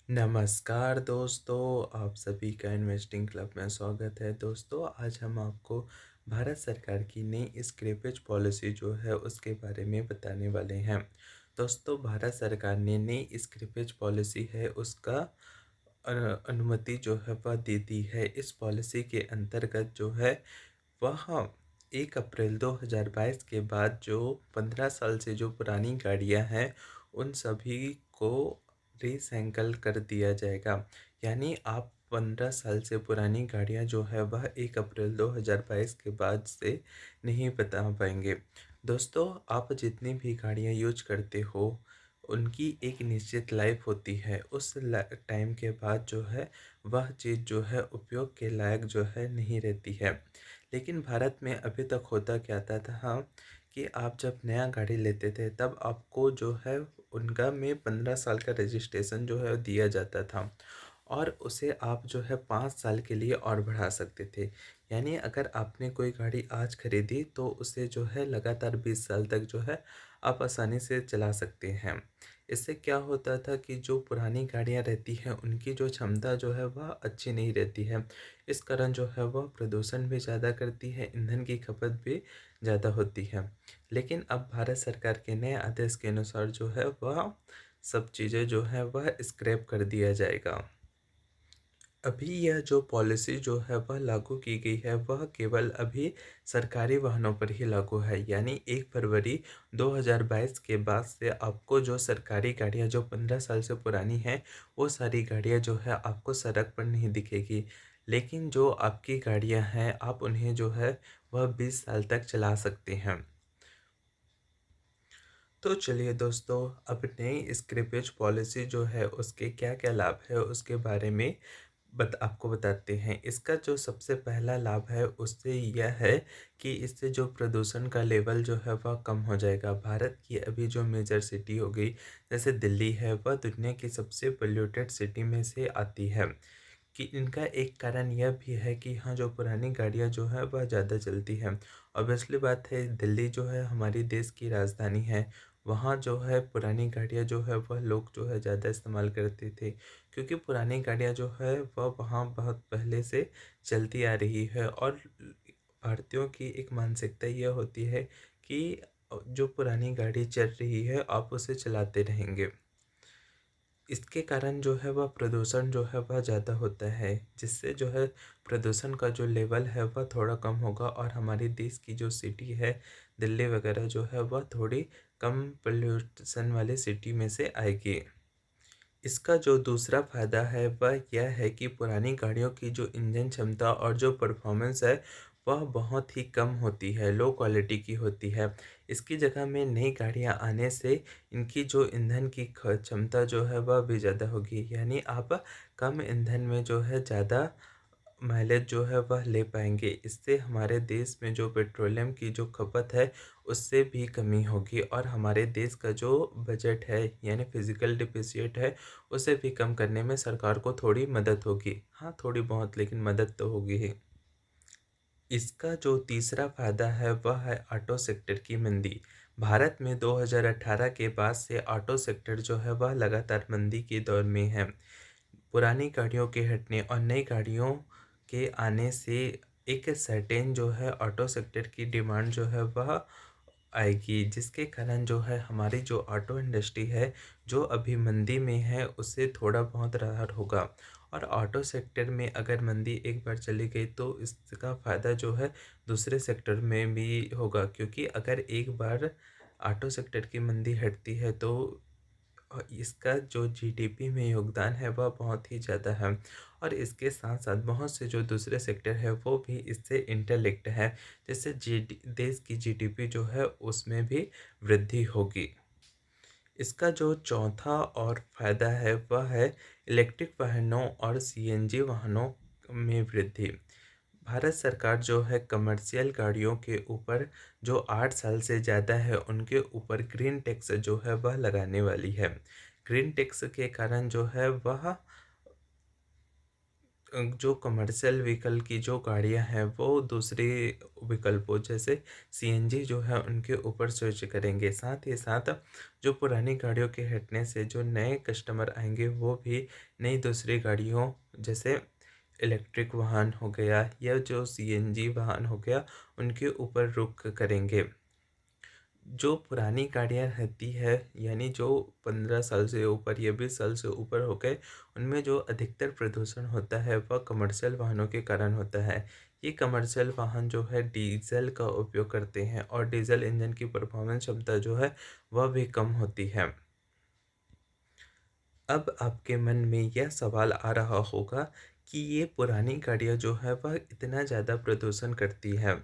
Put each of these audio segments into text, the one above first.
नमस्कार दोस्तों, आप सभी का इन्वेस्टिंग क्लब में स्वागत है। दोस्तों, आज हम आपको भारत सरकार की नई स्क्रैपेज पॉलिसी जो है उसके बारे में बताने वाले हैं। दोस्तों, भारत सरकार ने नई स्क्रैपेज पॉलिसी है उसका अनुमति जो है वह दे दी है। इस पॉलिसी के अंतर्गत जो है वह 1 अप्रैल 2022 के बाद जो 15 साल से जो पुरानी गाड़ियां हैं उन सभी को रिसाइकल कर दिया जाएगा। यानी आप 15 साल से पुरानी गाड़ियां जो है वह 1 अप्रैल 2022 के बाद से नहीं बता पाएंगे। दोस्तों, आप जितनी भी गाड़ियां यूज करते हो उनकी एक निश्चित लाइफ होती है। उस टाइम के बाद जो है वह चीज़ जो है उपयोग के लायक जो है नहीं रहती है। लेकिन भारत में अभी तक होता क्या था कि आप जब नया गाड़ी लेते थे तब आपको जो है उनका में 15 साल का रजिस्ट्रेशन जो है दिया जाता था और उसे आप जो है 5 साल के लिए और बढ़ा सकते थे। यानी अगर आपने कोई गाड़ी आज खरीदी तो उसे जो है लगातार 20 साल तक जो है आप आसानी से चला सकते हैं। इससे क्या होता था कि जो पुरानी गाड़ियाँ रहती हैं उनकी जो क्षमता जो है वह अच्छी नहीं रहती है। इस कारण जो है वह प्रदूषण भी ज़्यादा करती है, ईंधन की खपत भी ज़्यादा होती है। लेकिन अब भारत सरकार के नए आदेश के अनुसार जो है वह सब चीज़ें जो है वह स्क्रैप कर दिया जाएगा। अभी यह जो पॉलिसी जो है वह लागू की गई है वह केवल अभी सरकारी वाहनों पर ही लागू है। यानी 1 फरवरी 2022 के बाद से आपको जो सरकारी गाड़ियां जो 15 साल से पुरानी हैं वो सारी गाड़ियां जो है आपको सड़क पर नहीं दिखेगी। लेकिन जो आपकी गाड़ियां हैं आप उन्हें जो है वह 20 साल तक चला सकते हैं। तो चलिए दोस्तों, अब नई स्क्रैपेज पॉलिसी जो है उसके क्या क्या लाभ है उसके बारे में आपको बताते हैं। इसका जो सबसे पहला लाभ है उससे यह है कि इससे जो प्रदूषण का लेवल जो है वह कम हो जाएगा। भारत की अभी जो मेजर सिटी हो गई जैसे दिल्ली है वह दुनिया की सबसे पोल्यूटेड सिटी में से आती है। कि इनका एक कारण यह भी है कि हाँ, जो पुरानी गाड़ियाँ जो है वह ज़्यादा चलती हैं। ऑब्वियसली बात है, दिल्ली जो है हमारी देश की राजधानी है। वहाँ जो है पुरानी गाड़ियाँ जो है वह लोग जो है ज़्यादा इस्तेमाल करते थे, क्योंकि पुरानी गाड़ियाँ जो है वह वहाँ बहुत पहले से चलती आ रही है। और भारतीयों की एक मानसिकता यह होती है कि जो पुरानी गाड़ी चल रही है आप उसे चलाते रहेंगे। इसके कारण जो है वह प्रदूषण जो है वह ज़्यादा होता है, जिससे जो है प्रदूषण का जो लेवल है वह थोड़ा कम होगा और हमारे देश की जो सिटी है दिल्ली वगैरह जो है वह थोड़ी कम पोल्यूशन वाली सिटी में से आएगी। इसका जो दूसरा फ़ायदा है वह यह है कि पुरानी गाड़ियों की जो इंजन क्षमता और जो परफॉर्मेंस है वह बहुत ही कम होती है, लो क्वालिटी की होती है। इसकी जगह में नई गाड़ियां आने से इनकी जो ईंधन की क्षमता जो है वह भी ज़्यादा होगी। यानी आप कम ईंधन में जो है ज़्यादा माइलेज जो है वह ले पाएँगे। इससे हमारे देश में जो पेट्रोलियम की जो खपत है, उससे भी कमी होगी और हमारे देश का जो बजट है यानी फिज़िकल डेफ़िसिट है, उसे भी कम करने में सरकार को थोड़ी मदद होगी। हाँ, थोड़ी बहुत लेकिन मदद तो होगी ही। इसका जो तीसरा फ़ायदा है वह है ऑटो सेक्टर की मंदी। भारत में 2018 के बाद से ऑटो सेक्टर जो है वह लगातार मंदी के दौर में है। पुरानी गाड़ियों के हटने और नई गाड़ियों के आने से एक सर्टेन जो है ऑटो सेक्टर की डिमांड जो है वह आएगी, जिसके कारण जो है हमारी जो ऑटो इंडस्ट्री है जो अभी मंदी में है उससे थोड़ा बहुत राहत होगा। और ऑटो सेक्टर में अगर मंदी एक बार चली गई तो इसका फ़ायदा जो है दूसरे सेक्टर में भी होगा, क्योंकि अगर एक बार ऑटो सेक्टर की मंदी हटती है तो इसका जो जीडीपी में योगदान है वह बहुत ही ज़्यादा है। और इसके साथ-साथ बहुत से जो दूसरे सेक्टर है वो भी इससे इंटरलिंक्ड है, जिससे जीडी देश की जीडीपी जो है उसमें भी वृद्धि होगी। इसका जो चौथा और फ़ायदा है वह है इलेक्ट्रिक वाहनों और सीएनजी वाहनों में वृद्धि। भारत सरकार जो है कमर्शियल गाड़ियों के ऊपर जो 8 साल से ज़्यादा है उनके ऊपर ग्रीन टैक्स जो है वह लगाने वाली है। ग्रीन टैक्स के कारण जो है वह जो कमर्शियल व्हीकल की जो गाड़ियाँ हैं वो दूसरे विकल्पों जैसे सीएनजी जो है उनके ऊपर स्विच करेंगे। साथ ही साथ जो पुरानी गाड़ियों के हटने से जो नए कस्टमर आएँगे वो भी नई दूसरी गाड़ियों जैसे इलेक्ट्रिक वाहन हो गया या जो सीएनजी वाहन हो गया उनके ऊपर रुख करेंगे। जो पुरानी गाड़ियाँ रहती है यानी जो 15 साल से ऊपर या 20 साल से ऊपर हो गए, उनमें जो अधिकतर प्रदूषण होता है वह कमर्शियल वाहनों के कारण होता है। ये कमर्शियल वाहन जो है डीज़ल का उपयोग करते हैं और डीज़ल इंजन की परफॉर्मेंस क्षमता जो है वह भी कम होती है। अब आपके मन में यह सवाल आ रहा होगा कि ये पुरानी गाड़ियाँ जो है वह इतना ज़्यादा प्रदूषण करती हैं।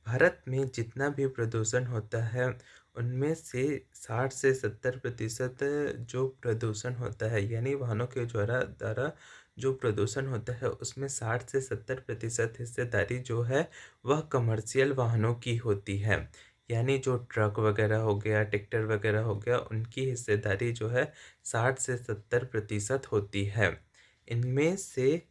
भारत में जितना भी प्रदूषण होता है, उनमें से 60 से 70% जो प्रदूषण होता है, यानी वाहनों के द्वारा जो प्रदूषण होता है, उसमें 60 से 70% हिस्सेदारी जो है, वह कमर्शियल वाहनों की होती है। यानी जो ट्रक वगैरह हो गया, ट्रैक्टर वगैरह हो गया, उनकी हिस्सेदारी जो है 60 से 70% होती है। इनमें से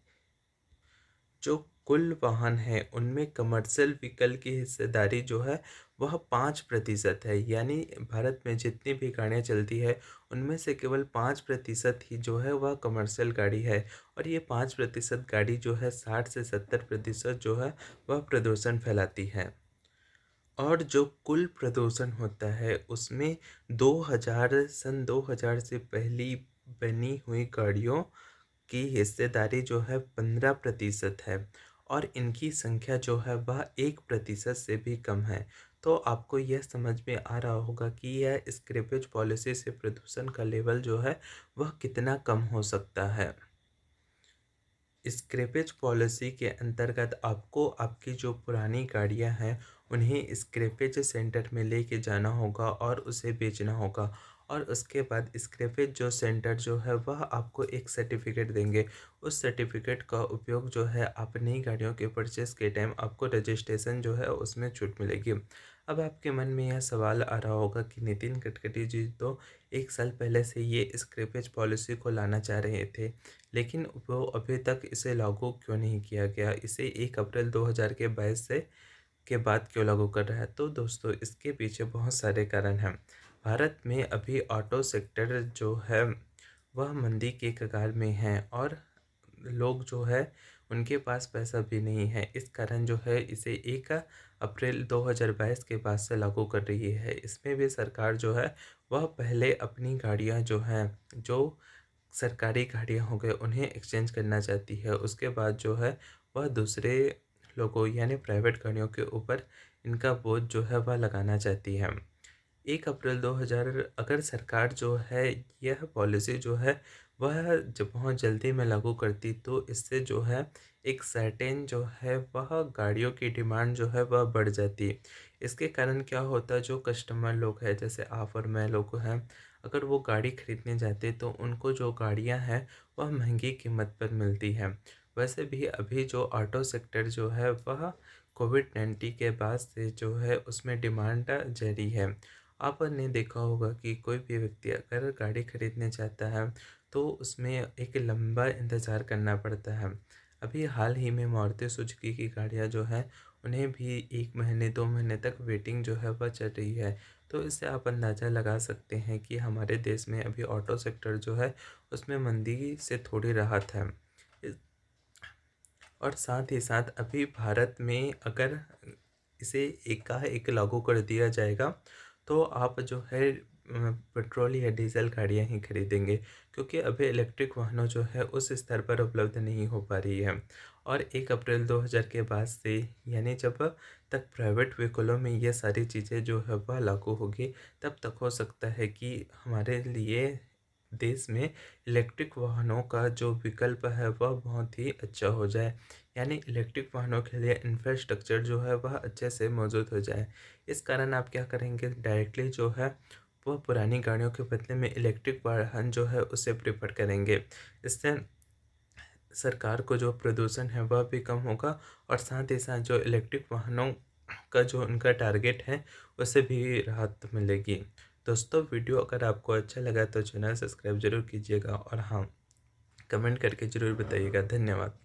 जो कुल वाहन हैं, उनमें कमर्शियल व्हीकल की हिस्सेदारी जो है, वह 5% है। यानी भारत में जितनी भी गाड़ियाँ चलती है, उनमें से केवल 5% ही जो है वह कमर्शियल गाड़ी है और ये 5% गाड़ी जो है 60 से 70% जो है, वह प्रदूषण फैलाती है। और जो कुल प्रदूषण होता है, उसमें 2000 से पहले बनी हुई गाड़ियों की हिस्सेदारी जो है 15% है और इनकी संख्या जो है वह 1% से भी कम है। तो आपको यह समझ में आ रहा होगा कि यह स्क्रैपेज पॉलिसी से प्रदूषण का लेवल जो है वह कितना कम हो सकता है। स्क्रैपेज पॉलिसी के अंतर्गत आपको आपकी जो पुरानी गाड़ियां हैं उन्हें स्क्रैपेज सेंटर में लेके जाना होगा और उसे बेचना होगा और उसके बाद स्क्रैपेज जो सेंटर जो है वह आपको एक सर्टिफिकेट देंगे। उस सर्टिफिकेट का उपयोग जो है आप नई गाड़ियों के परचेस के टाइम आपको रजिस्ट्रेशन जो है उसमें छूट मिलेगी। अब आपके मन में यह सवाल आ रहा होगा कि नितिन गडकरी जी तो 1 साल पहले से ये स्क्रैपेज पॉलिसी को लाना चाह रहे थे, लेकिन वो अभी तक इसे लागू क्यों नहीं किया गया? इसे 1 अप्रैल 2022 से के बाद क्यों लागू कर रहा है? तो दोस्तों इसके पीछे बहुत सारे कारण हैं। भारत में अभी ऑटो सेक्टर जो है वह मंदी के कगार में है और लोग जो है उनके पास पैसा भी नहीं है। इस कारण जो है इसे 1 अप्रैल 2022 के बाद से लागू कर रही है। इसमें भी सरकार जो है वह पहले अपनी गाड़ियाँ जो हैं, जो सरकारी गाड़ियाँ हो गए उन्हें एक्सचेंज करना चाहती है। उसके बाद जो है वह दूसरे लोगों यानी प्राइवेट गाड़ियों के ऊपर इनका बोझ जो है वह लगाना चाहती है। 1 अप्रैल 2000 अगर सरकार जो है यह पॉलिसी जो है वह जब बहुत जल्दी में लागू करती तो इससे जो है एक सर्टेन जो है वह गाड़ियों की डिमांड जो है वह बढ़ जाती। इसके कारण क्या होता जो कस्टमर लोग हैं जैसे आप और मैं लोग हैं, अगर वो गाड़ी खरीदने जाते तो उनको जो गाड़ियां हैं वह महंगी कीमत पर मिलती हैं। वैसे भी अभी जो ऑटो सेक्टर जो है वह कोविड-19 के बाद से जो है उसमें डिमांड जारी है। आपने देखा होगा कि कोई भी व्यक्ति अगर गाड़ी खरीदने चाहता है तो उसमें एक लंबा इंतज़ार करना पड़ता है। अभी हाल ही में मारुति सुजुकी की गाड़ियाँ जो हैं उन्हें भी 1 महीने 2 महीने तक वेटिंग जो है वह चल रही है। तो इससे आप अंदाज़ा लगा सकते हैं कि हमारे देश में अभी ऑटो सेक्टर जो है उसमें मंदी से थोड़ी राहत है। इस और साथ ही साथ अभी भारत में अगर इसे एकाएक लागू कर दिया जाएगा, तो आप जो है पेट्रोल या डीज़ल गाड़ियाँ ही खरीदेंगे क्योंकि अभी इलेक्ट्रिक वाहनों जो है उस स्तर पर उपलब्ध नहीं हो पा रही है। और 1 अप्रैल 2000 के बाद से यानी जब तक प्राइवेट व्हीकलों में ये सारी चीज़ें जो है वह लागू होगी, तब तक हो सकता है कि हमारे लिए देश में इलेक्ट्रिक वाहनों का जो विकल्प है वह बहुत ही अच्छा हो जाए। यानी इलेक्ट्रिक वाहनों के लिए इंफ्रास्ट्रक्चर जो है वह अच्छे से मौजूद हो जाए। इस कारण आप क्या करेंगे डायरेक्टली जो है वह पुरानी गाड़ियों के बदले में इलेक्ट्रिक वाहन जो है उसे प्रेफ़र करेंगे। इससे सरकार को जो प्रदूषण है वह भी कम होगा और साथ ही साथ जो इलेक्ट्रिक वाहनों का जो उनका टारगेट है उसे भी राहत मिलेगी। दोस्तों वीडियो अगर आपको अच्छा लगा तो चैनल सब्सक्राइब ज़रूर कीजिएगा और हाँ, कमेंट करके ज़रूर बताइएगा। धन्यवाद।